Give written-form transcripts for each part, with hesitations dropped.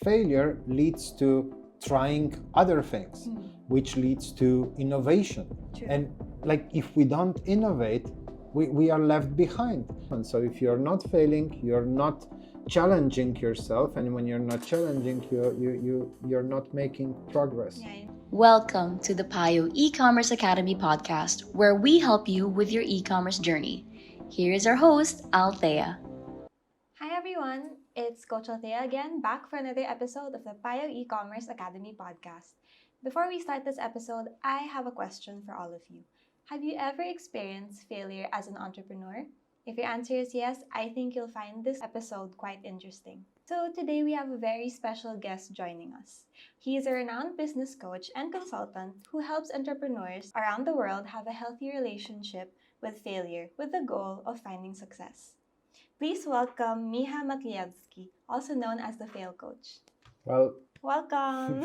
failure leads to trying other things, which leads to innovation. True. And like if we don't innovate, we are left behind. And so if you're not failing, you're not challenging yourself, and when you're not challenging, you're not making progress. Yeah. Welcome to the Payo E-commerce Academy podcast, where we help you with your e-commerce journey. Here is our host, Althea. Hi everyone, it's Coach Althea again, back for another episode of the Payo E-commerce Academy podcast. Before we start this episode, I have a question for all of you. Have you ever experienced failure as an entrepreneur? If your answer is yes, I think you'll find this episode quite interesting. So today we have a very special guest joining us. He is a renowned business coach and consultant who helps entrepreneurs around the world have a healthy relationship with failure with the goal of finding success. Please welcome Miha Matlievski, also known as the Fail Coach. Well, Welcome!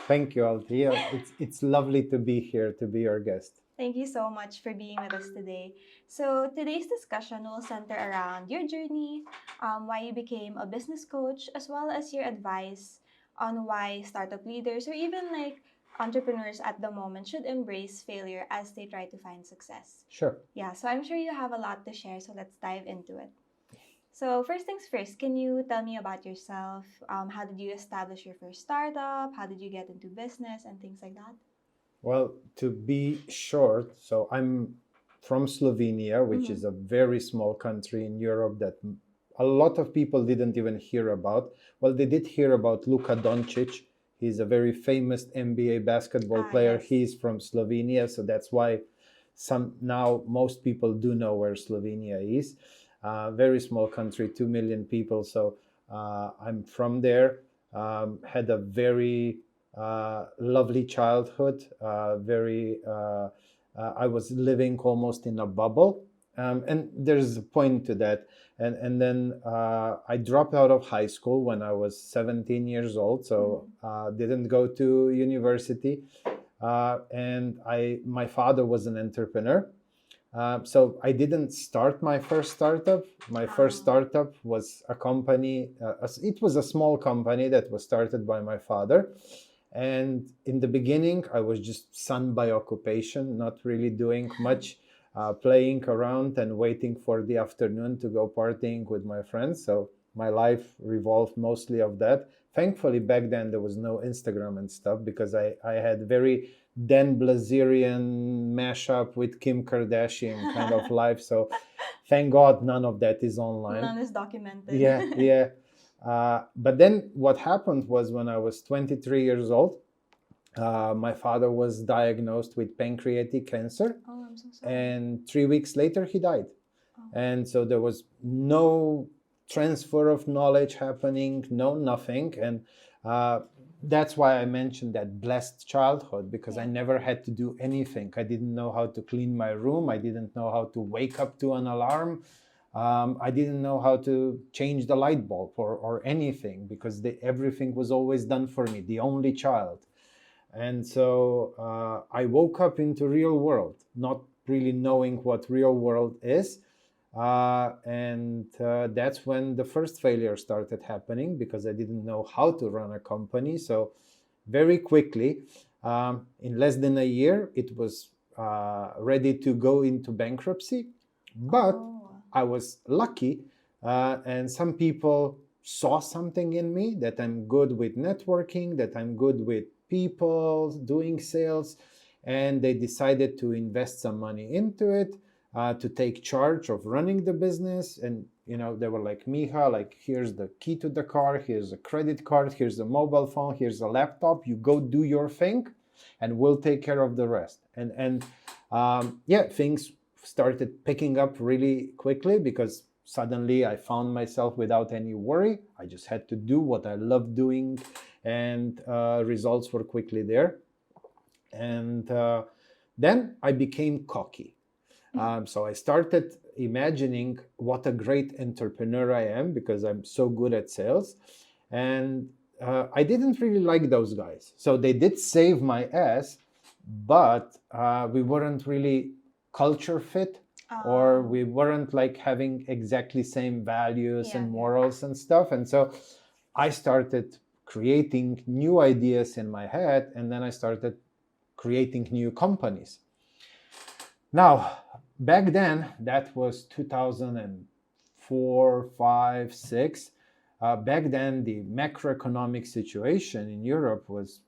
thank you, Althea. It's lovely to be here, to be your guest. Thank you so much for being with us today. So today's discussion will center around your journey, why you became a business coach, as well as your advice on why startup leaders or even like entrepreneurs at the moment should embrace failure as they try to find success. Sure. Yeah, so I'm sure you have a lot to share, so let's dive into it. So first things first, can you tell me about yourself? How did you establish your first startup? How did you get into business and things like that? Well, to be short, so I'm from Slovenia, which is a very small country in Europe that a lot of people didn't even hear about. Well, they did hear about Luka Doncic. He's a very famous NBA basketball player. Yes. He's from Slovenia, so that's why now most people do know where Slovenia is. Very small country, 2 million people. So I'm from there. Had a very lovely childhood. I was living almost in a bubble, and there's a point to that. And then I dropped out of high school when I was 17 years old, so didn't go to university. And my father was an entrepreneur. So I didn't start my first startup. My first startup was a company. It was a small company that was started by my father. And in the beginning, I was just son by occupation, not really doing much, playing around and waiting for the afternoon to go partying with my friends. So my life revolved mostly of that. Thankfully, back then, there was no Instagram and stuff because I had very Dan Blazerian mashup with Kim Kardashian kind of life. So thank God none of that is online. None is documented. Yeah. But then what happened was when I was 23 years old, my father was diagnosed with pancreatic cancer. Oh, I'm so sorry. And 3 weeks later, he died. Oh. And so there was no transfer of knowledge happening, no nothing. And that's why I mentioned that blessed childhood, because I never had to do anything. I didn't know how to clean my room. I didn't know how to wake up to an alarm. I didn't know how to change the light bulb or anything, because everything was always done for me, the only child. And so I woke up into real world, not really knowing what real world is. And that's when the first failure started happening, because I didn't know how to run a company. So very quickly, in less than a year, it was ready to go into bankruptcy. But I was lucky, and some people saw something in me, that I'm good with networking, that I'm good with people, doing sales, and they decided to invest some money into it, to take charge of running the business. And they were like, Miha, like, here's the key to the car, here's a credit card, here's a mobile phone, here's a laptop, you go do your thing and we'll take care of the rest. And things started picking up really quickly, because suddenly I found myself without any worry. I just had to do what I love doing, and results were quickly there. And then I became cocky. So I started imagining what a great entrepreneur I am, because I'm so good at sales. And I didn't really like those guys. So they did save my ass, but we weren't really culture fit, or we weren't like having exactly same values and morals and stuff. And so I started creating new ideas in my head, and then I started creating new companies. Now, back then, that was 2004, 5, 6. Back then, the macroeconomic situation in Europe was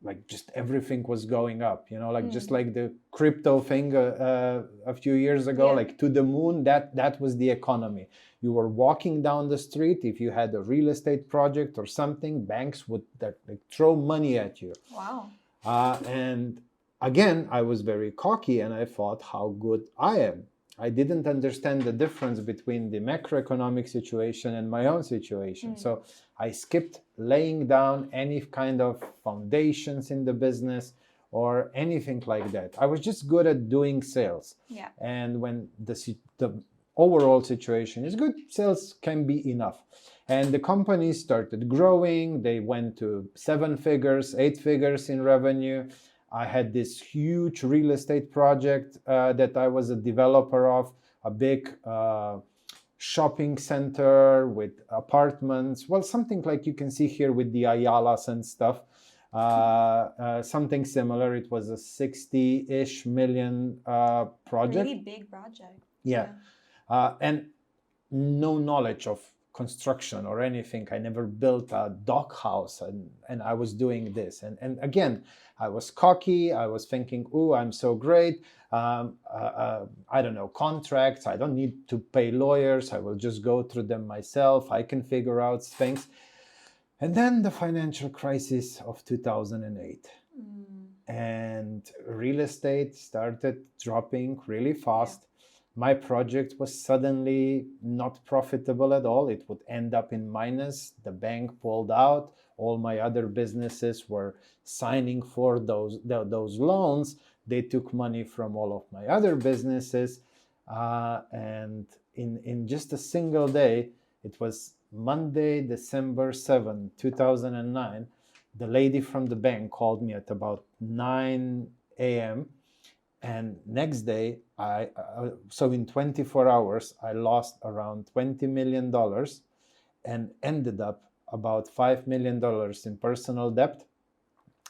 like just everything was going up, just like the crypto thing a few years ago, like to the moon. That was the economy. You were walking down the street, if you had a real estate project or something, banks would throw money at you. Wow. And again, I was very cocky and I thought how good I am. I didn't understand the difference between the macroeconomic situation and my own situation. So I skipped laying down any kind of foundations in the business or anything like that. I was just good at doing sales. Yeah. And when the overall situation is good, sales can be enough. And the company started growing. They went to 7 figures, 8 figures in revenue. I had this huge real estate project that I was a developer of, a big shopping center with apartments. Well, something like you can see here with the Ayalas and stuff. Something similar. It was a 60-ish million project. Really big project. Yeah. And no knowledge of construction or anything. I never built a dock house, and I was doing this. And again, I was cocky. I was thinking, oh, I'm so great. I don't know, contracts. I don't need to pay lawyers. I will just go through them myself. I can figure out things. And then the financial crisis of 2008. And real estate started dropping really fast. My project was suddenly not profitable at all. It would end up in minus. The bank pulled out. All my other businesses were signing for those loans. They took money from all of my other businesses. And in just a single day, it was Monday, December 7, 2009, the lady from the bank called me at about 9 a.m. And next day, so in 24 hours, I lost around $20 million and ended up about $5 million in personal debt.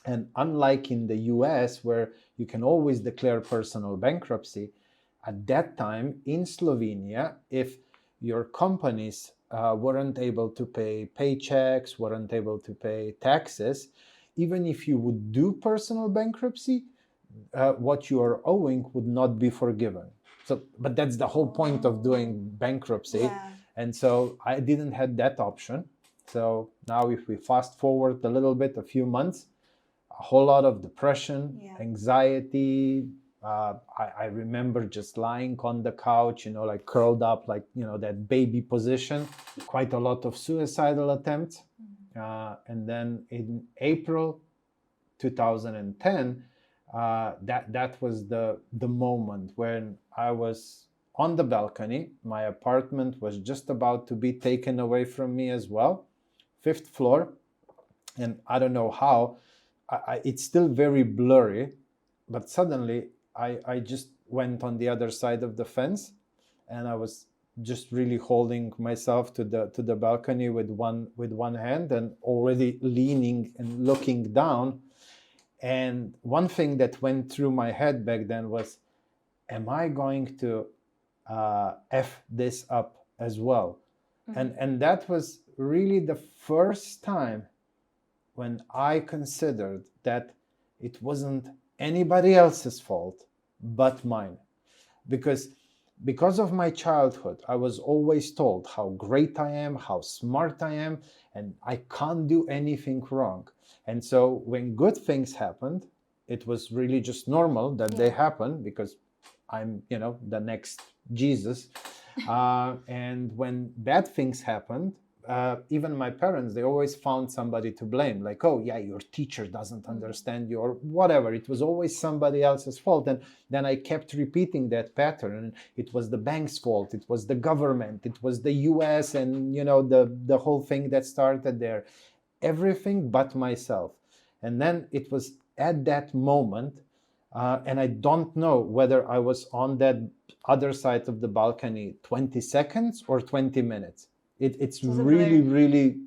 And unlike in the US, where you can always declare personal bankruptcy, at that time in Slovenia, if your companies weren't able to pay paychecks, weren't able to pay taxes, even if you would do personal bankruptcy, what you are owing would not be forgiven. So, but that's the whole point of doing bankruptcy. Yeah. And so I didn't have that option. So now if we fast forward a little bit, a few months, a whole lot of depression, anxiety. I remember just lying on the couch, like curled up, like, that baby position, quite a lot of suicidal attempts. And then in April 2010, that was the moment when I was on the balcony. My apartment was just about to be taken away from me as well, 5th floor. And I don't know how, it's still very blurry, but suddenly I just went on the other side of the fence, and I was just really holding myself to the balcony with one hand and already leaning and looking down. And one thing that went through my head back then was, am I going to F this up as well? And that was really the first time when I considered that it wasn't anybody else's fault but mine. Because of my childhood, I was always told how great I am, how smart I am, and I can't do anything wrong. And so when good things happened, it was really just normal that they happen, because I'm, the next Jesus. And when bad things happened, even my parents, they always found somebody to blame. Like, oh yeah, your teacher doesn't understand you, or whatever. It was always somebody else's fault. And then I kept repeating that pattern. And it was the bank's fault. It was the government. It was the US and, the whole thing that started there. Everything but myself. And then it was at that moment, and I don't know whether I was on that other side of the balcony 20 seconds or 20 minutes. It's really, really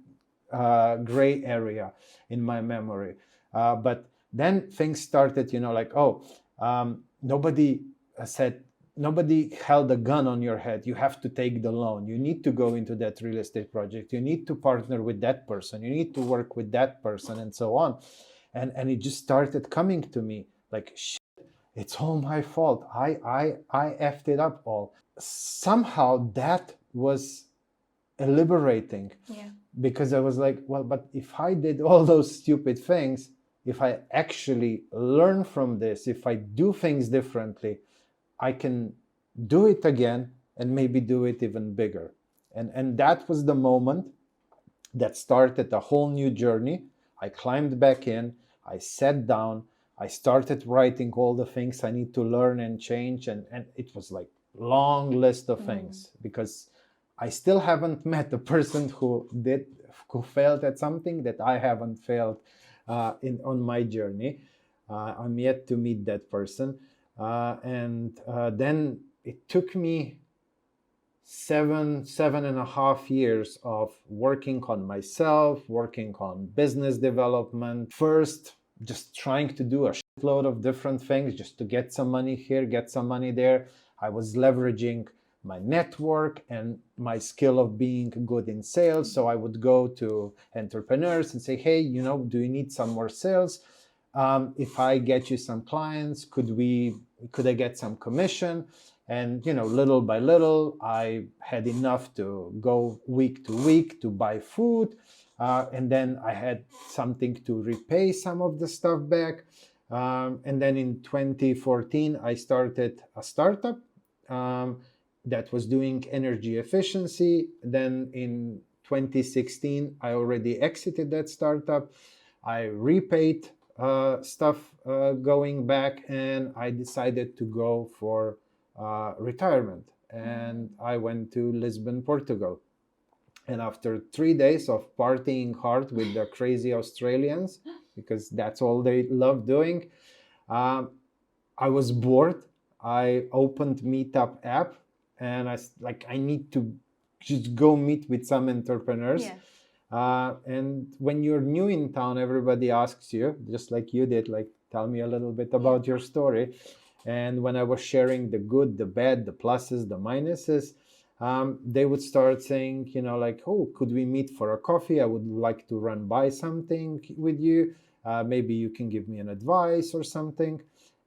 gray area in my memory. But then things started, like, nobody said, nobody held a gun on your head. You have to take the loan. You need to go into that real estate project. You need to partner with that person. You need to work with that person, and so on. And it just started coming to me like, shit, it's all my fault. I effed it up all. Somehow that was liberating. Yeah. Because I was like, well, but if I did all those stupid things, if I actually learn from this, if I do things differently, I can do it again and maybe do it even bigger. And that was the moment that started a whole new journey. I climbed back in, I sat down, I started writing all the things I need to learn and change. And it was like long list of things, because I still haven't met a person who failed at something that I haven't failed on my journey. I'm yet to meet that person. And then it took me 7.5 years of working on myself, working on business development. First, just trying to do a shitload of different things just to get some money here, get some money there. I was leveraging my network and my skill of being good in sales. So I would go to entrepreneurs and say, hey, do you need some more sales? If I get you some clients, could I get some commission? And, little by little, I had enough to go week to week to buy food. And then I had something to repay some of the stuff back. And then in 2014, I started a startup that was doing energy efficiency. Then in 2016, I already exited that startup. I repaid stuff going back, and I decided to go for retirement. And I went to Lisbon, Portugal. And after 3 days of partying hard with the crazy Australians, because that's all they love doing, I was bored. I opened Meetup app, and I need to just go meet with some entrepreneurs. Yeah. And when you're new in town, everybody asks you, just like you did, like, tell me a little bit about your story. And when I was sharing the good, the bad, the pluses, the minuses, they would start saying, oh, could we meet for a coffee? I would like to run by something with you. Maybe you can give me an advice or something.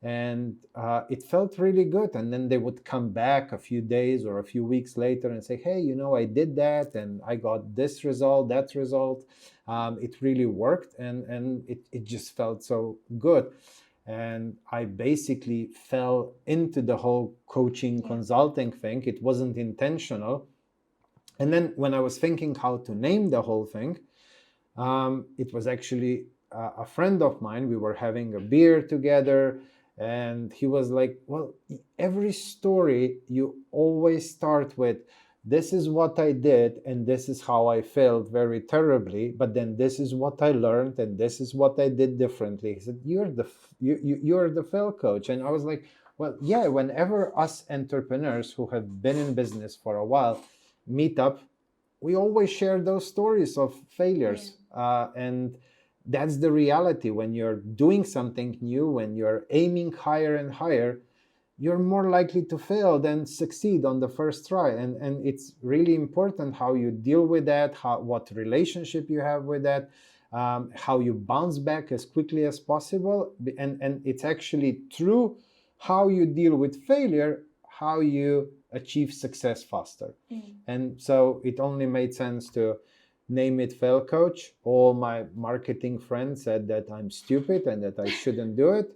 And it felt really good. And then they would come back a few days or a few weeks later and say, hey, I did that and I got this result, that result. It really worked. And it just felt so good. And I basically fell into the whole coaching consulting thing. It wasn't intentional. And then when I was thinking how to name the whole thing, it was actually a friend of mine. We were having a beer together. And he was like, well, every story you always start with, this is what I did, and this is how I failed very terribly, but then this is what I learned, and this is what I did differently. He said, you're the fail coach. And I was like, well, yeah, whenever us entrepreneurs who have been in business for a while meet up, we always share those stories of failures. And that's the reality. When you're doing something new, when you're aiming higher and higher, you're more likely to fail than succeed on the first try. And it's really important how you deal with that, what relationship you have with that, how you bounce back as quickly as possible. And it's actually through how you deal with failure, how you achieve success faster. And so it only made sense to name it Fail Coach. All my marketing friends said that I'm stupid and that I shouldn't do it.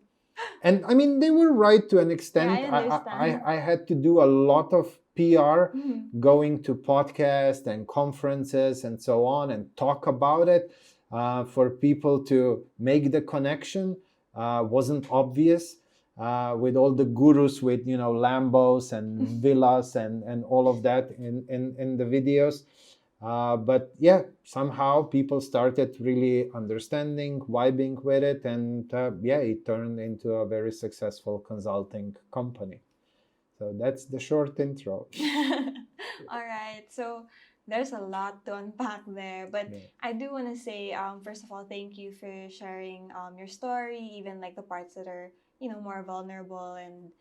And I mean, they were right to an extent. Yeah, I understand. I had to do a lot of PR, going to podcasts and conferences and so on, and talk about it for people to make the connection. Wasn't obvious with all the gurus with, Lambos and villas and all of that in the videos. But yeah, somehow people started really understanding, vibing with it, and it turned into a very successful consulting company. So that's the short intro. All right. So there's a lot to unpack there. But Yeah. I do want to say, first of all, thank you for sharing your story, even like the parts that are, more vulnerable and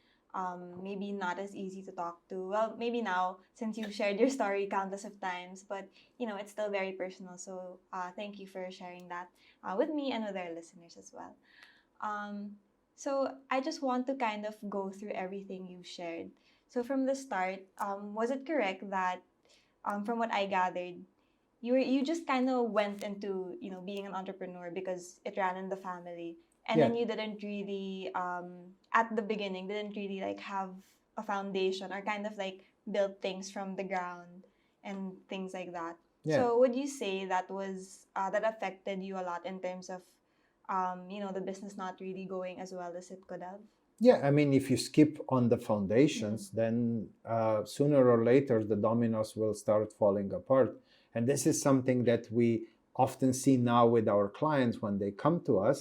maybe not as easy to talk to. Well, maybe now since you've shared your story countless of times, but it's still very personal. So thank you for sharing that with me and with our listeners as well. Um, so I just want to kind of go through everything you've shared. So from the start, was it correct that, from what I gathered, you just kind of went into being an entrepreneur because it ran in the family, and Yeah. then you didn't really at the beginning didn't really like have a foundation or kind of like build things from the ground and things like that. Yeah. So would you say that was that affected you a lot in terms of the business not really going as well as it could have? Yeah, I mean, if you skip on the Mm. foundations, then sooner or later the dominoes will start falling apart. And this is something that we often see now with our clients when they come to us,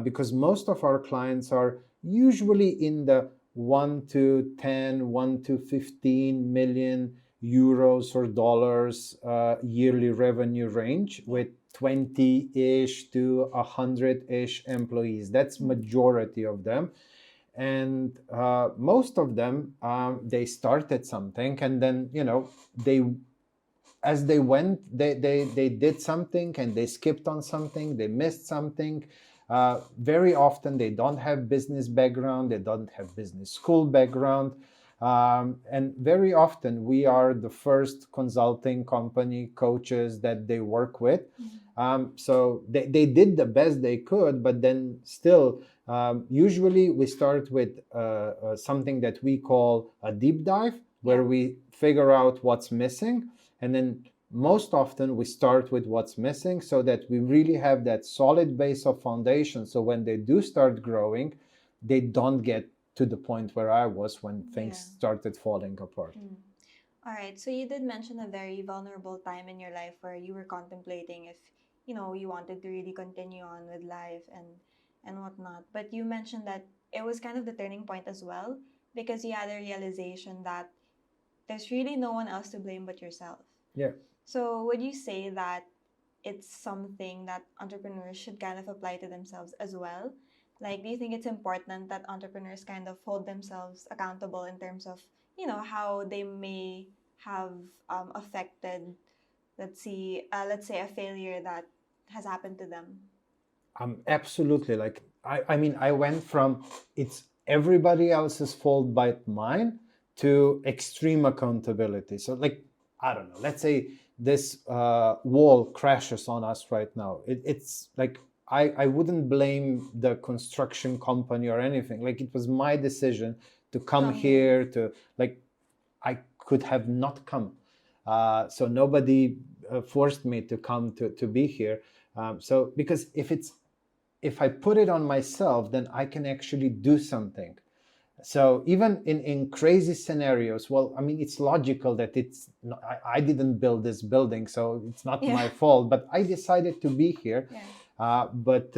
because most of our clients are usually in the 1 to 10, 1 to 15 million euros or dollars yearly revenue range Yeah. with 20-ish to 100-ish employees. That's Mm. majority of them, and most of them, they started something, and then they as they went, they did something, and they skipped on something, they missed something. Very often they don't have business background, they don't have business school background, and very often we are the first consulting company coaches that they work with. Mm. So they did the best they could, but then still, usually we start with something that we call a deep dive, where Yeah. we figure out what's missing, and then most often we start with what's missing so that we really have that solid base of foundation. So when they do start growing, they don't get to the point where I was when things Yeah. started falling apart. Mm. All right. So you did mention a very vulnerable time in your life where you were contemplating if, you wanted to really continue on with life and whatnot. But you mentioned that it was kind of the turning point as well because you had a realization that there's really no one else to blame but yourself. Yeah. So would you say that it's something that entrepreneurs should kind of apply to themselves as well? Like, do you think it's important that entrepreneurs kind of hold themselves accountable in terms of, how they may have affected, let's say a failure that has happened to them? Absolutely. Like, I mean, I went from it's everybody else's fault but mine to extreme accountability. So, like, I don't know, let's say this wall crashes on us right now. It's like, I wouldn't blame the construction company or anything. Like, it was my decision to come Come here. here, to, like, I could have not come. So nobody forced me to come to be here. So because if I put it on myself, then I can actually do something. So even in crazy scenarios, well, I mean, it's logical that it's not, I didn't build this building, so it's not Yeah. my fault. But I decided to be here. Yeah. But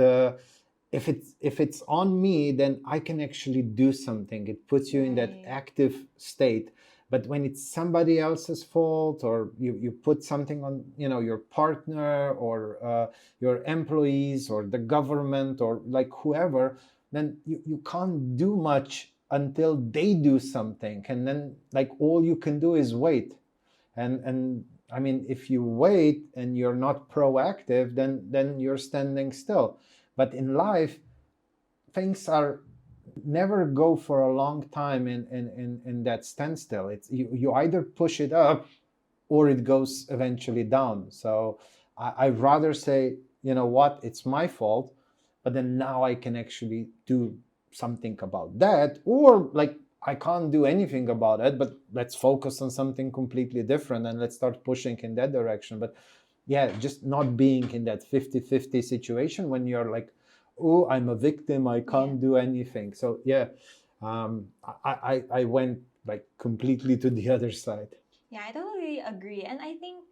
if it's on me, then I can actually do something. It puts you in that Right. active state. But when it's somebody else's fault, or you put something on, your partner, or your employees, or the government, or like whoever, then you can't do much until they do something, and then like all you can do is wait. And I mean, if you wait and you're not proactive, then you're standing still. But in life, things are never go for a long time in that standstill. It's you either push it up or it goes eventually down. So I'd rather say, you know what, it's my fault, but then now I can actually do something about that. Or like, I can't do anything about it, but let's focus on something completely different and let's start pushing in that direction. But yeah, just not being in that 50-50 situation when you're like, oh, I'm a victim, I can't do anything. So yeah, I went like completely to the other side. Yeah, I totally agree. And I think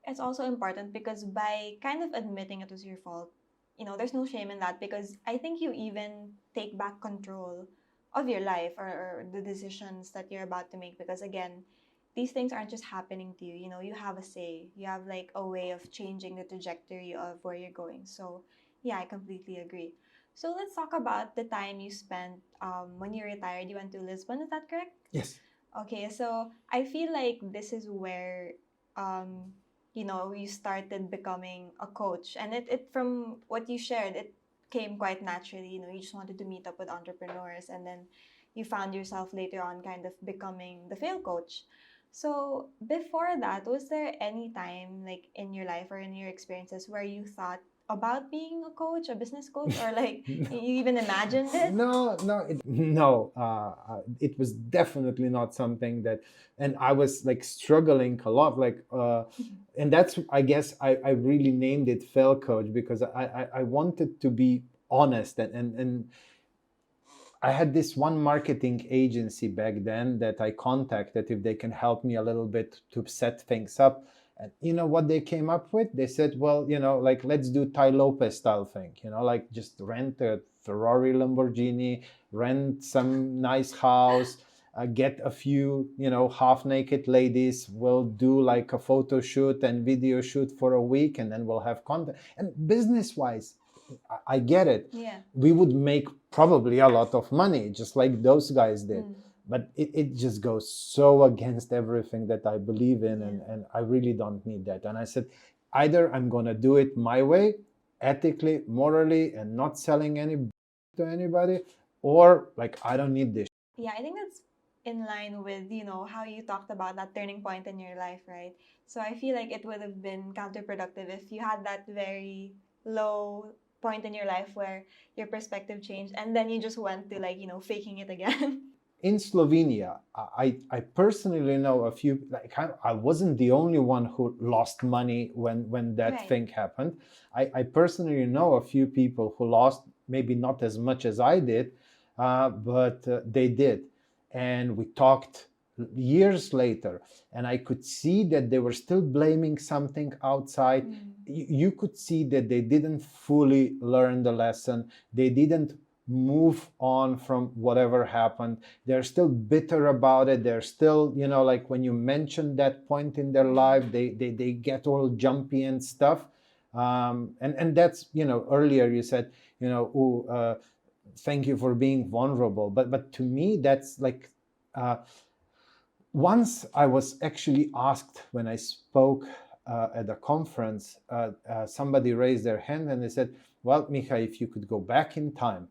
it's also important because by kind of admitting it was your fault, there's no shame in that because I think you even take back control of your life or the decisions that you're about to make because again, these things aren't just happening to you. You know, you have a say. You have like a way of changing the trajectory of where you're going. So yeah, I completely agree. So let's talk about the time you spent when you retired. You went to Lisbon, is that correct? Yes. Okay, so I feel like this is where um, you know, you started becoming a coach. And it from what you shared, it came quite naturally. You know, you just wanted to meet up with entrepreneurs, and then you found yourself later on kind of becoming the fail coach. So before that, was there any time like in your life or in your experiences where you thought about being a coach, a business coach, or like you even imagined it? It was definitely not something that, and I was like struggling a lot, and that's, I guess, I really named it fail coach because I wanted to be honest, and I had this one marketing agency back then that I contacted if they can help me a little bit to set things up. And you know what they came up with? They said, well, like, let's do Tai Lopez style thing, like just rent a Ferrari Lamborghini, rent some nice house, get a few, half naked ladies. We'll do like a photo shoot and video shoot for a week, and then we'll have content. And business wise, I get it. Yeah. We would make probably a lot of money, just like those guys did. Mm. But it just goes so against everything that I believe in, and I really don't need that. And I said, either I'm going to do it my way, ethically, morally, and not selling any to anybody, or like, I don't need this. Yeah, I think that's in line with, you know, how you talked about that turning point in your life, right? So I feel like it would have been counterproductive if you had that very low point in your life where your perspective changed and then you just went to like, you know, faking it again. In Slovenia, I personally know a few, like, I wasn't the only one who lost money when that Right. thing happened. I personally know a few people who lost, maybe not as much as I did, but they did. And we talked years later, and I could see that they were still blaming something outside. You could see that they didn't fully learn the lesson. They didn't move on from whatever happened. They're still bitter about it. They're still, like, when you mention that point in their life, they get all jumpy and stuff. And that's, earlier you said, thank you for being vulnerable. But to me, that's like, once I was actually asked when I spoke at a conference, somebody raised their hand and they said, well, Miha, if you could go back in time,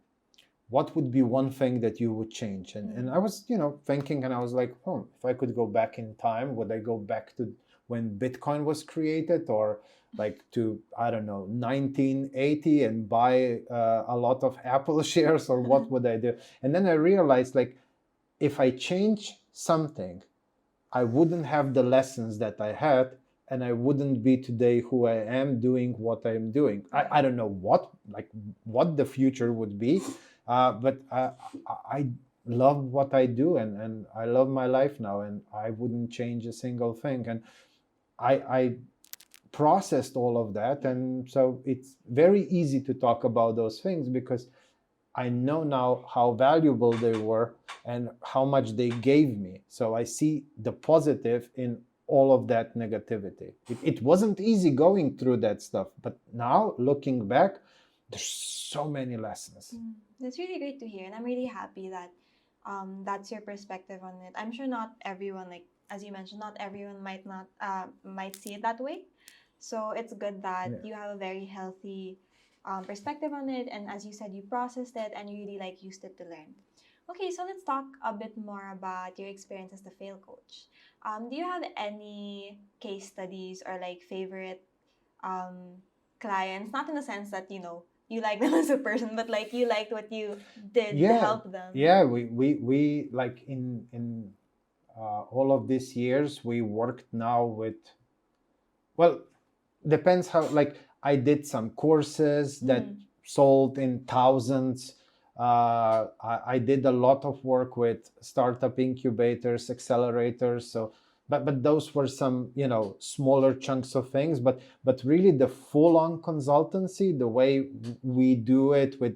what would be one thing that you would change? And I was, thinking, and I was like, if I could go back in time, would I go back to when Bitcoin was created, or like to, I don't know, 1980 and buy a lot of Apple shares, or what would I do? And then I realized, like, if I change something, I wouldn't have the lessons that I had, and I wouldn't be today who I am doing what I'm doing. I don't know what the future would be, but I love what I do, and I love my life now, and I wouldn't change a single thing. And I processed all of that, and so it's very easy to talk about those things because I know now how valuable they were and how much they gave me. So I see the positive in all of that negativity. It wasn't easy going through that stuff, but now looking back, there's so many lessons. That's really great to hear, and I'm really happy that that's your perspective on it. I'm sure not everyone, like as you mentioned, not everyone might see it that way. So it's good that you have a very healthy perspective on it, and as you said, you processed it and you really like used it to learn. Okay, so let's talk a bit more about your experience as the fail coach. Do you have any case studies or like favorite clients? Not in the sense that you like them as a person, but like you liked what you did to help them. Yeah, we like in all of these years we worked now with, well, depends how, like, I did some courses that sold in thousands. I did a lot of work with startup incubators, accelerators. So, but those were some, smaller chunks of things. But really, the full-on consultancy, the way we do it with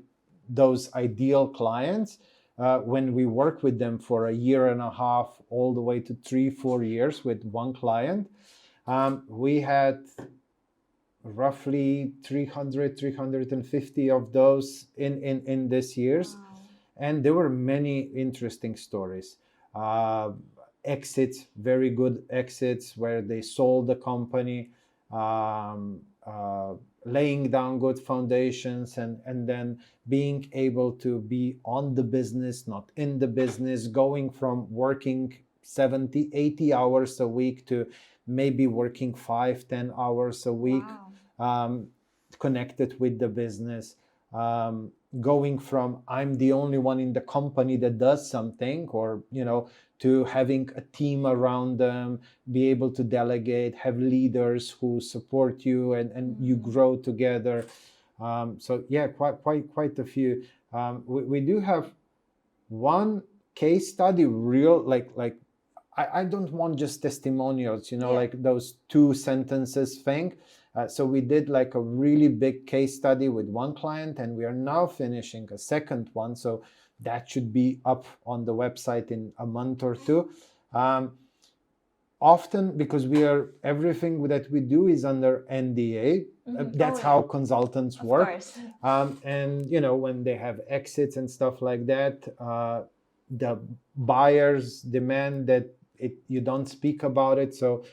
those ideal clients, when we work with them for a year and a half, all the way to 3-4 years with one client, we had roughly 350 of those in this years. Wow. And there were many interesting stories. Exits, very good exits, where they sold the company, laying down good foundations, and then being able to be on the business, not in the business, going from working 70, 80 hours a week to maybe working 5-10 hours a week. Wow. Connected with the business, going from I'm the only one in the company that does something, or to having a team around them, be able to delegate, have leaders who support you, and you grow together. So yeah, quite a few. We do have one case study, real like I don't want just testimonials, like those 2 sentences thing. So we did like a really big case study with one client, and we are now finishing a second one. So that should be up on the website in a month or 2. Often, because everything that we do is under NDA. That's how consultants work. Of course. And when they have exits and stuff like that, the buyers demand that you don't speak about it. So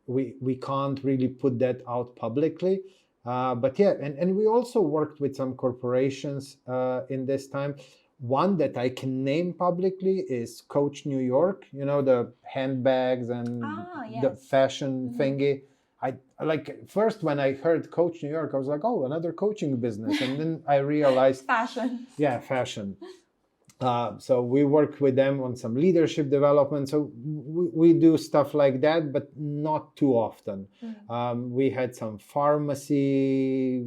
we can't really put that out publicly. But yeah, and we also worked with some corporations in this time. One that I can name publicly is Coach New York, the handbags and the fashion thingy. I like, first when I heard Coach New York, I was like, oh, another coaching business. And then I realized Fashion. Yeah, fashion. So we work with them on some leadership development. So we do stuff like that, but not too often. We had some pharmacy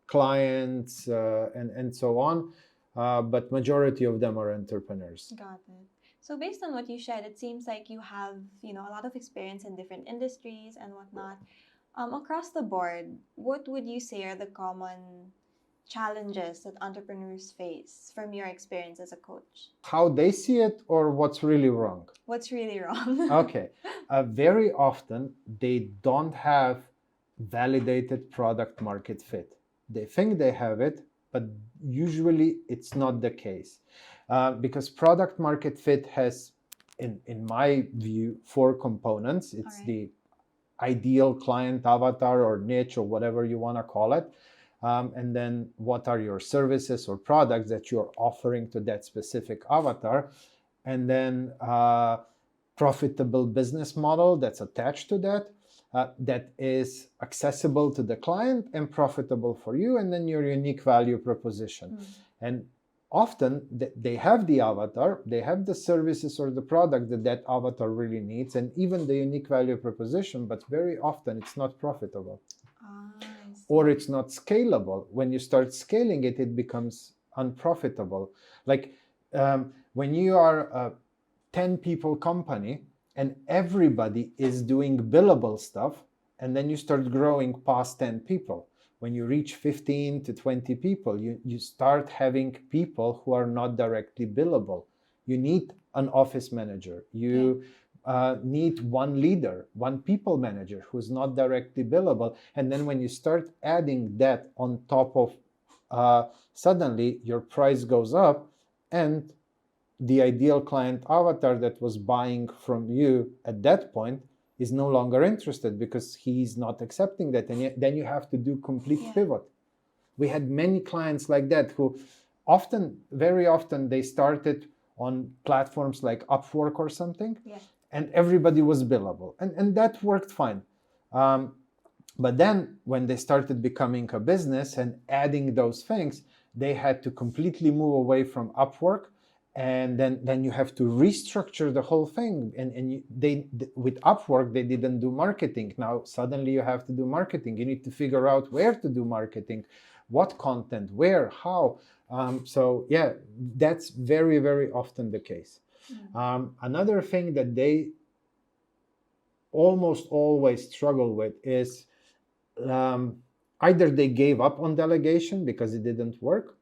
clients and so on, but majority of them are entrepreneurs. Got it. So based on what you shared, it seems like you have, a lot of experience in different industries and whatnot. Across the board, what would you say are the common challenges that entrepreneurs face from your experience as a coach? How they see it, or what's really wrong? What's really wrong? Okay. Very often they don't have validated product market fit. They think they have it, but usually it's not the case. Because product market fit has, in my view, 4 components. It's the ideal client avatar or niche or whatever you want to call it. And then what are your services or products that you're offering to that specific avatar? And then profitable business model that's attached to that, that is accessible to the client and profitable for you, and then your unique value proposition. And often they have the avatar, they have the services or the product that avatar really needs, and even the unique value proposition, but very often it's not profitable. Or it's not scalable. When you start scaling it, it becomes unprofitable. Like when you are a 10 people company and everybody is doing billable stuff, and then you start growing past 10 people. When you reach 15 to 20 people, you start having people who are not directly billable. You need an office manager. You need one leader, one people manager who's not directly billable. And then when you start adding that on top of, suddenly your price goes up, and the ideal client avatar that was buying from you at that point is no longer interested because he's not accepting that. And then you have to do complete pivot. We had many clients like that who very often they started on platforms like Upwork or something. And everybody was billable. And that worked fine. But then when they started becoming a business and adding those things, they had to completely move away from Upwork. And then you have to restructure the whole thing. And with Upwork, they didn't do marketing. Now suddenly you have to do marketing. You need to figure out where to do marketing, what content, where, how. So yeah, that's very, very often the case. Another thing that they almost always struggle with is either they gave up on delegation because it didn't work,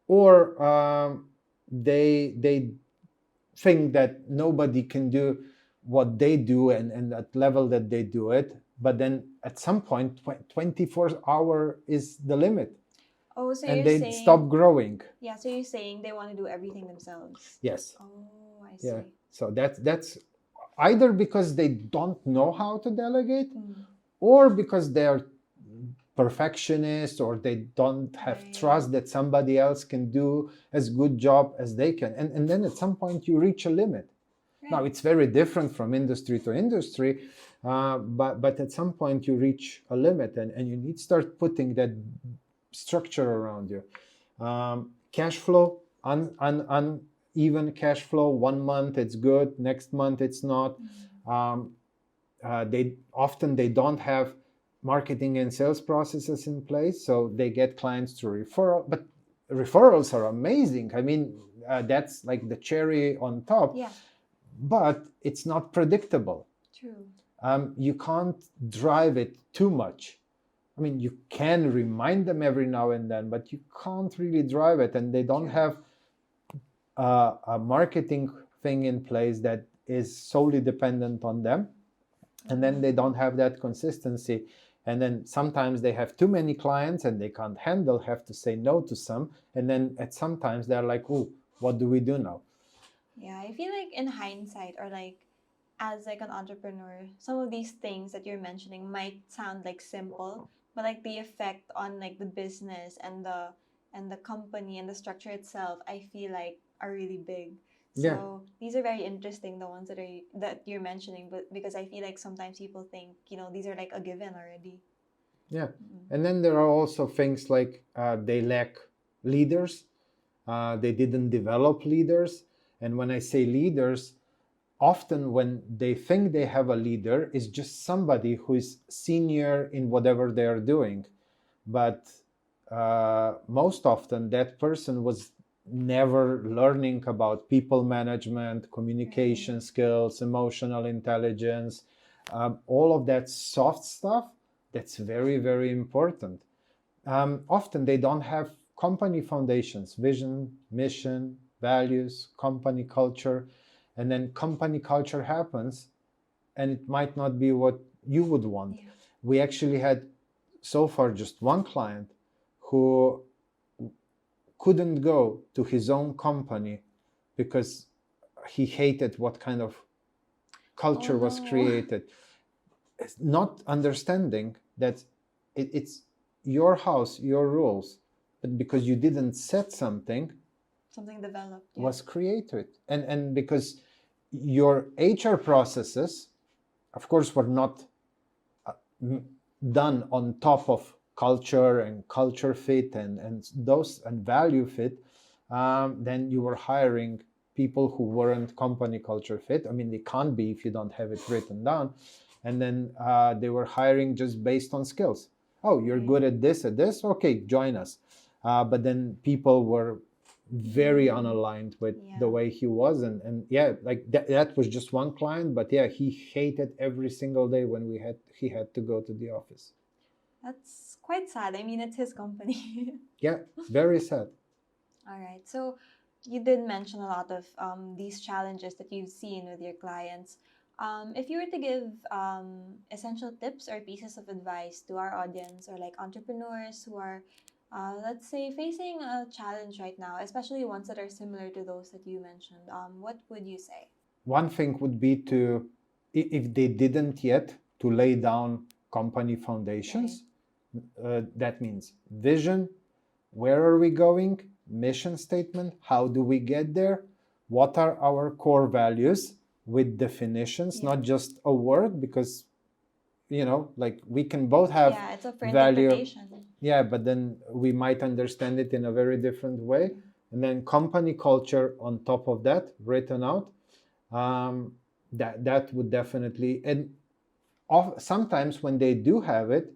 or they think that nobody can do what they do and at level that they do it. But then at some point, 24-hour is the limit, Oh, so and you're they saying, stop growing. yeah, so you're saying they want to do everything themselves. Yes. Oh, I Yeah. see. So that's either because they don't know how to delegate, Mm, or because they are perfectionists, or they don't have Right. trust that somebody else can do as good job as they can. And then at some point you reach a limit. Now right. it's very different from industry to industry, but at some point you reach a limit, and you need to start putting that structure around you. Cash flow, uneven cash flow. 1 month it's good, next month it's not. They don't have marketing and sales processes in place, so they get clients through referral. But referrals are amazing. I mean, that's like the cherry on top. Yeah, But it's not predictable. true. You can't drive it too much. I mean, you can remind them every now and then, but you can't really drive it, and they don't True. have a marketing thing in place that is solely dependent on them. And then they don't have that consistency. And then sometimes they have too many clients and they can't handle, have to say no to some. And then at sometimes they're like, oh, what do we do now? Yeah, I feel like in hindsight, or like as like an entrepreneur, some of these things that you're mentioning might sound like simple, but like the effect on like the business and the company and the structure itself, I feel like are really big. Yeah. So these are very interesting, the ones that you're mentioning, but because I feel like sometimes people think, these are like a given already. Yeah. And then there are also things like they lack leaders. They didn't develop leaders. And when I say leaders, often when they think they have a leader, it's just somebody who is senior in whatever they are doing. But most often that person was never learning about people management, communication skills, emotional intelligence, all of that soft stuff. That's very, very important. Often they don't have company foundations, vision, mission, values, company culture. And then company culture happens, and it might not be what you would want. Yeah. We actually had so far just one client who couldn't go to his own company because he hated what kind of culture was no. created. It's not understanding that it's your house, your rules, but because you didn't set something, Something developed. Yeah. was created. And because your HR processes, of course, were not done on top of culture and culture fit and those and value fit, then you were hiring people who weren't company culture fit. I mean, they can't be if you don't have it written down. And then they were hiring just based on skills. Oh, you're good at this, okay, join us. But then people were very unaligned with the way he was, and yeah, like that was just one client, but yeah, he hated every single day when he had to go to the office. That's quite sad. I mean, it's his company. Yeah, very sad. All right. So you did mention a lot of these challenges that you've seen with your clients. If you were to give essential tips or pieces of advice to our audience, or like entrepreneurs who are, let's say, facing a challenge right now, especially ones that are similar to those that you mentioned, what would you say? One thing would be to, if they didn't yet, to lay down company foundations. That means vision, where are we going, mission statement, how do we get there, what are our core values with definitions, not just a word, because like we can both have it's up for value, interpretation. yeah, but then we might understand it in a very different way. And then company culture on top of that, written out. That would definitely, and sometimes when they do have it,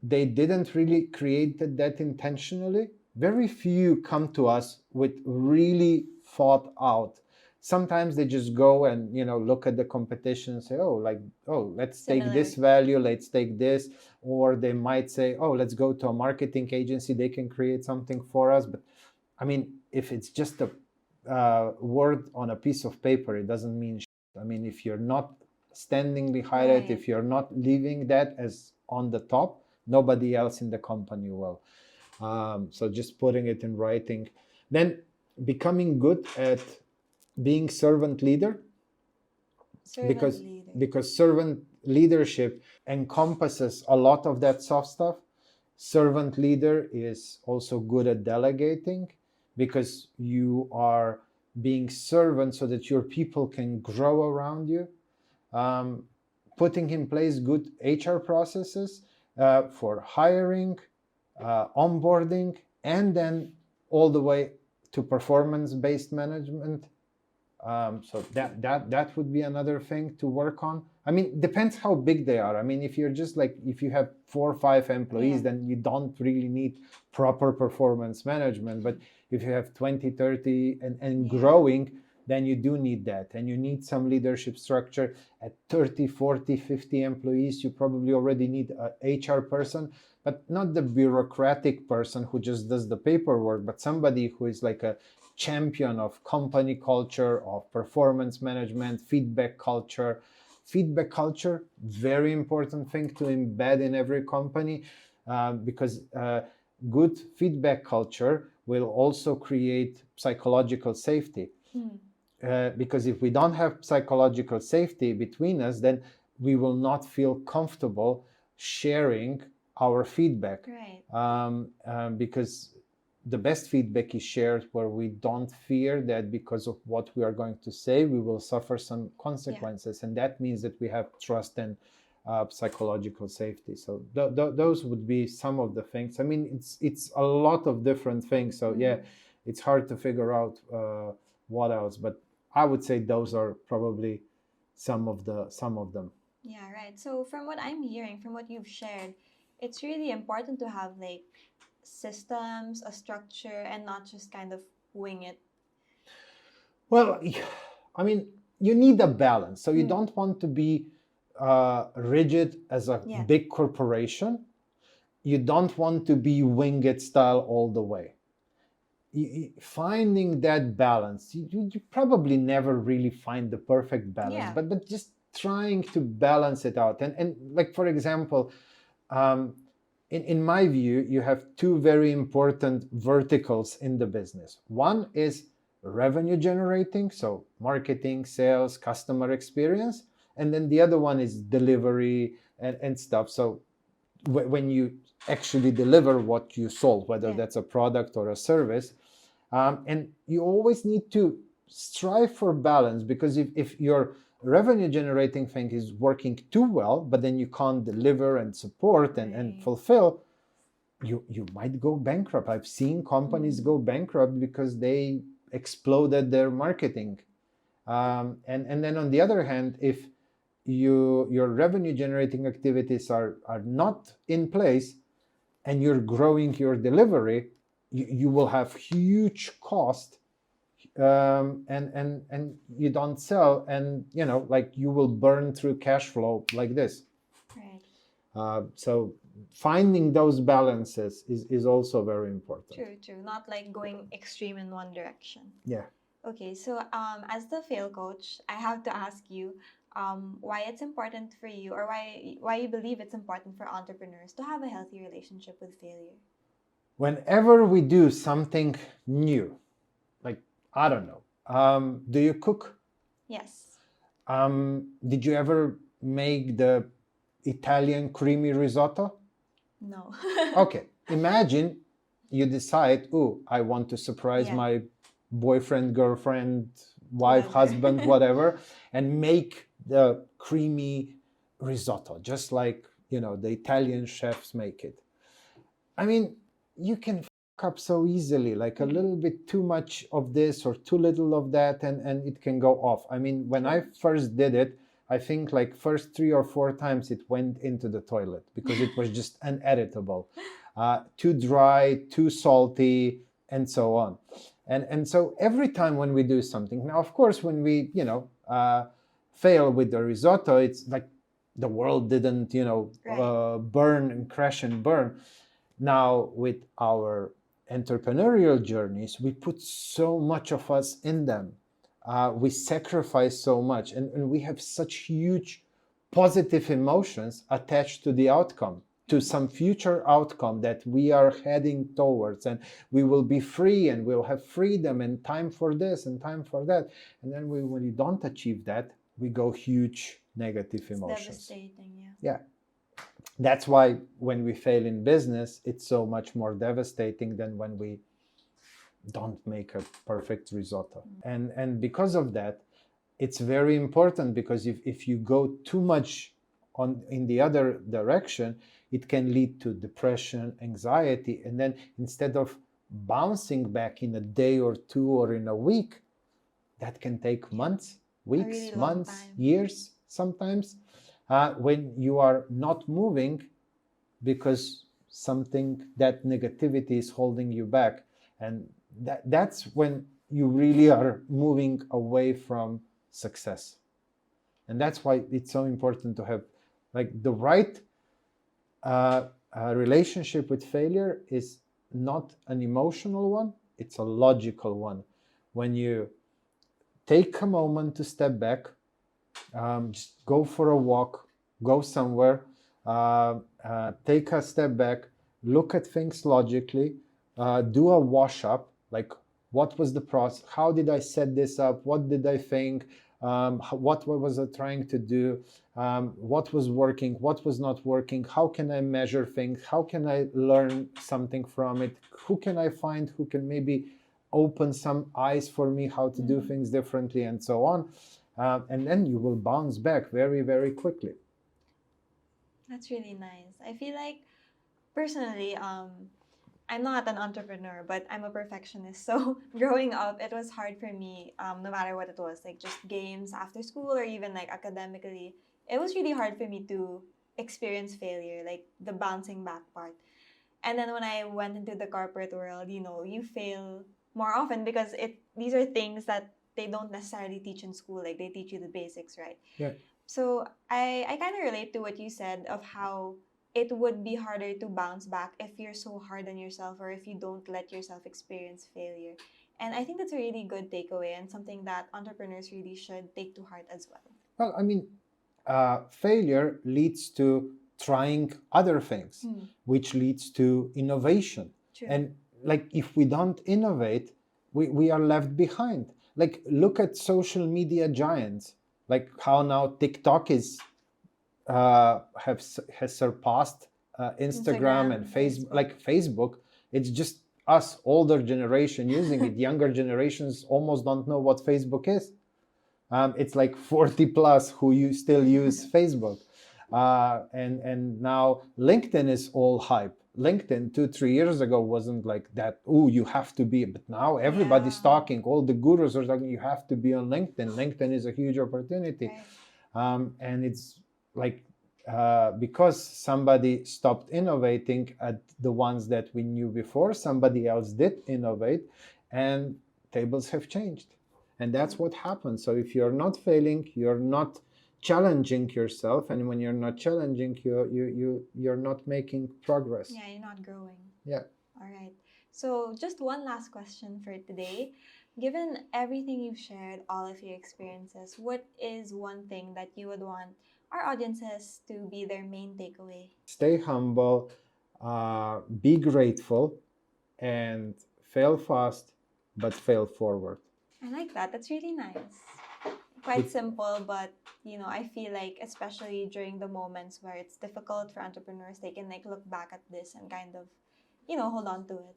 they didn't really create that intentionally. Very few come to us with really thought out. Sometimes they just go and look at the competition and say, let's take this value, let's take this. Or they might say, let's go to a marketing agency, they can create something for us. But I mean, if it's just a word on a piece of paper, it doesn't mean shit. I mean, if you're not standing behind it, if you're not leaving that as on the top, nobody else in the company will. So just putting it in writing. Then becoming good at being servant leader, because servant leadership encompasses a lot of that soft stuff. Servant leader is also good at delegating, because you are being servant so that your people can grow around you. Putting in place good HR processes for hiring, onboarding, and then all the way to performance-based management. So that would be another thing to work on. I mean, depends how big they are. I mean, if you're just like, if you have 4 or 5 employees, then you don't really need proper performance management. But if you have 20, 30 and growing, then you do need that. And you need some leadership structure. At 30, 40, 50 employees, you probably already need an HR person, but not the bureaucratic person who just does the paperwork, but somebody who is like a champion of company culture, of performance management, feedback culture. Feedback culture, very important thing to embed in every company, because good feedback culture will also create psychological safety. Because if we don't have psychological safety between us, then we will not feel comfortable sharing our feedback. Because the best feedback is shared where we don't fear that because of what we are going to say, we will suffer some consequences. And that means that we have trust and psychological safety. So those would be some of the things. I mean, it's a lot of different things. So it's hard to figure out what else. But I would say those are probably some of them. Yeah, right. So from what I'm hearing, from what you've shared, it's really important to have like systems, a structure, and not just kind of wing it. Well, I mean, you need a balance. So you don't want to be rigid as a big corporation. You don't want to be wing it style all the way. Finding that balance, you probably never really find the perfect balance, but just trying to balance it out. And like, for example, in my view, you have 2 very important verticals in the business. One is revenue generating, so marketing, sales, customer experience. And then the other one is delivery and stuff. So when you actually deliver what you sold, whether that's a product or a service. And you always need to strive for balance, because if your revenue generating thing is working too well, but then you can't deliver and support and fulfill, you might go bankrupt. I've seen companies go bankrupt because they exploded their marketing. And then on the other hand, if your revenue generating activities are not in place and you're growing your delivery, you will have huge cost, and you don't sell, and like you will burn through cash flow like this. So finding those balances is also very important. True. Not like going extreme in one direction. Okay, so as the fail coach, I have to ask you why it's important for you, or why you believe it's important for entrepreneurs to have a healthy relationship with failure. Whenever we do something new, like, I don't know, do you cook? Yes. Did you ever make the Italian creamy risotto? No. Okay, imagine you decide, I want to surprise my boyfriend, girlfriend, wife, husband, whatever, and make the creamy risotto, just like, the Italian chefs make it. I mean, you can fuck up so easily, like a little bit too much of this or too little of that, and it can go off. I mean, when I first did it, I think like first 3 or 4 times it went into the toilet because it was just uneditable, too dry, too salty, and so on. And so every time when we do something, now of course when we fail with the risotto, it's like the world didn't burn and crash and burn. Now with our entrepreneurial journeys, we put so much of us in them. We sacrifice so much, and we have such huge positive emotions attached to the outcome, to some future outcome that we are heading towards, and we will be free and we'll have freedom and time for this and time for that. And then when we don't achieve that, we go huge negative It's emotions. devastating, yeah. Yeah. That's why when we fail in business, it's so much more devastating than when we don't make a perfect risotto. And because of that, it's very important, because if you go too much in the other direction, it can lead to depression, anxiety, and then instead of bouncing back in a day or two or in a week, that can take months, weeks, really long months, time. years sometimes, when you are not moving because something, that negativity is holding you back. And that's when you really are moving away from success. And that's why it's so important to have like the right relationship with failure. Is not an emotional one, it's a logical one. When you take a moment to step back, just go for a walk, go somewhere, take a step back, look at things logically, do a wash up, like what was the process, how did I set this up, what did I think, what was I trying to do, what was working, what was not working, how can I measure things, how can I learn something from it, who can I find who can maybe open some eyes for me how to do things differently, and so on. And then you will bounce back very, very quickly. That's really nice. I feel like personally, I'm not an entrepreneur, but I'm a perfectionist. So growing up, it was hard for me, no matter what it was, like just games after school or even like academically. It was really hard for me to experience failure, like the bouncing back part. And then when I went into the corporate world, you fail more often because these are things that they don't necessarily teach in school. Like they teach you the basics, right? Yeah. So I kind of relate to what you said of how it would be harder to bounce back if you're so hard on yourself or if you don't let yourself experience failure. And I think that's a really good takeaway and something that entrepreneurs really should take to heart as well. Well, I mean, failure leads to trying other things, which leads to innovation. True. And like if we don't innovate, we are left behind. Like look at social media giants, like how now TikTok is has surpassed Instagram and Facebook. Like Facebook, it's just us older generation using it. Younger generations almost don't know what Facebook is. It's like 40 plus who still use Facebook. And now LinkedIn is all hype. LinkedIn 2-3 years ago wasn't like that. Oh, you have to be, but now everybody's talking. All the gurus are talking. You have to be on LinkedIn. LinkedIn is a huge opportunity, and it's like because somebody stopped innovating at the ones that we knew before. Somebody else did innovate, and tables have changed. And that's what happens. So if you're not failing, you're not challenging yourself, and when you're not challenging, you're not making progress. Yeah, you're not growing. Yeah. All right. So just one last question for today. Given everything you've shared, all of your experiences, what is one thing that you would want our audiences to be their main takeaway? Stay humble, be grateful, and fail fast, but fail forward. I like that. That's really nice. Quite simple, but I feel like especially during the moments where it's difficult for entrepreneurs, they can like look back at this and kind of, hold on to it.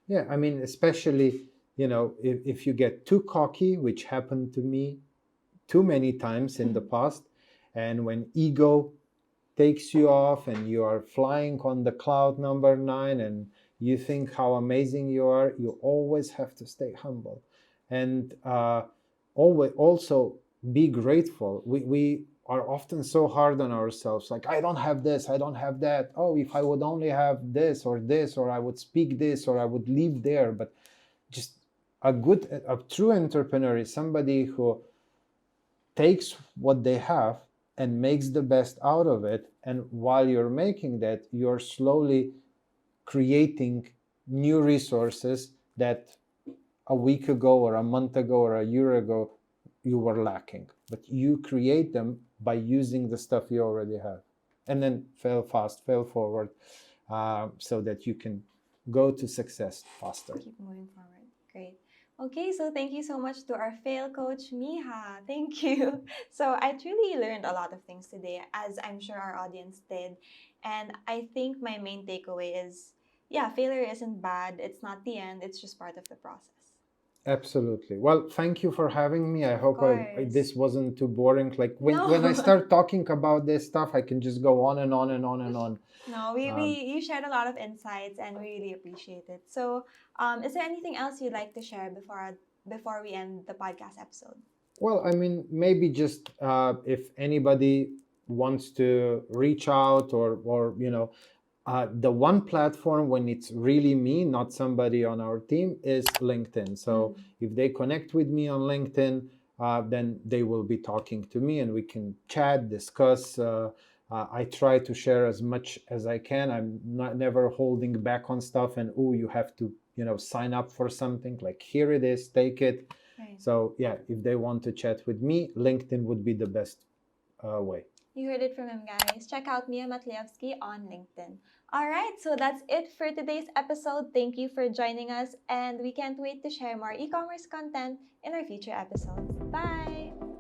Yeah, I mean, especially, if you get too cocky, which happened to me too many times in the past, and when ego takes you off and you are flying on the cloud number 9 and you think how amazing you are, you always have to stay humble. And always also be grateful. We are often so hard on ourselves, like I don't have this, I don't have that. Oh, if I would only have this, or I would speak this, or I would live there. But just a true entrepreneur is somebody who takes what they have and makes the best out of it. And while you're making that, you're slowly creating new resources that a week ago or a month ago or a year ago you were lacking. But you create them by using the stuff you already have. And then fail fast, fail forward, so that you can go to success faster. Keep moving forward. Great. Okay, so thank you so much to our fail coach, Miha. Thank you. So I truly learned a lot of things today, as I'm sure our audience did. And I think my main takeaway is, yeah, failure isn't bad. It's not the end. It's just part of the process. Absolutely. Well, thank you for having me. I hope course. this wasn't too boring. Like when I No. start talking about this stuff, I can just go on and on and on and on. No, you shared a lot of insights, and we really appreciate it. So, is there anything else you'd like to share before we end the podcast episode? Well, I mean, maybe just if anybody wants to reach out, or the one platform when it's really me, not somebody on our team, is LinkedIn. So if they connect with me on LinkedIn, then they will be talking to me and we can chat, discuss. I try to share as much as I can. I'm never holding back on stuff and, oh, you have to, sign up for something. Like, here it is, take it. Right. So yeah, if they want to chat with me, LinkedIn would be the best way. You heard it from him, guys. Check out Miha Matlievski on LinkedIn. All right, so that's it for today's episode. Thank you for joining us, and we can't wait to share more e-commerce content in our future episodes. Bye!